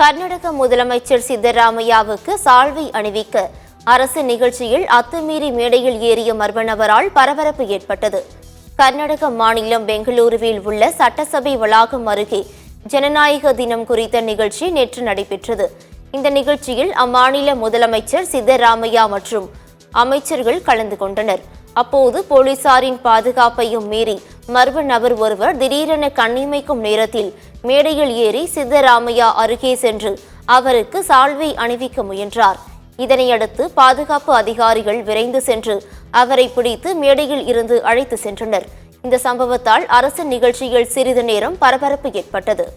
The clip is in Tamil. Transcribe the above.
கர்நாடக முதலமைச்சர் சித்தராமையாவுக்கு சால்வை அணிவிக்க அரசு நிகழ்ச்சியில் அத்துமீறி மேடையில் ஏறிய மர்ம நபரால் பரபரப்பு ஏற்பட்டது. கர்நாடக மாநிலம் பெங்களூருவில் உள்ள சட்டசபை வளாகம் அருகே ஜனநாயக தினம் குறித்த நிகழ்ச்சி நேற்று நடைபெற்றது. இந்த நிகழ்ச்சியில் அம்மாநில முதலமைச்சர் சித்தராமையா மற்றும் அமைச்சர்கள் கலந்து கொண்டனர். அப்போது போலீசாரின் பாதுகாப்பையும் மீறி மர்ம நபர் ஒருவர் திடீரென கண்ணிமைக்கும் நேரத்தில் மேடையில் ஏறி சித்தராமையா அருகே சென்று அவருக்கு சால்வை அணிவிக்க முயன்றார். இதனையடுத்து பாதுகாப்பு அதிகாரிகள் விரைந்து சென்று அவரை பிடித்து மேடையில் இருந்து அழைத்து சென்றனர். இந்த சம்பவத்தால் அரசு நிகழ்ச்சியில் சிறிது நேரம் பரபரப்பு ஏற்பட்டது.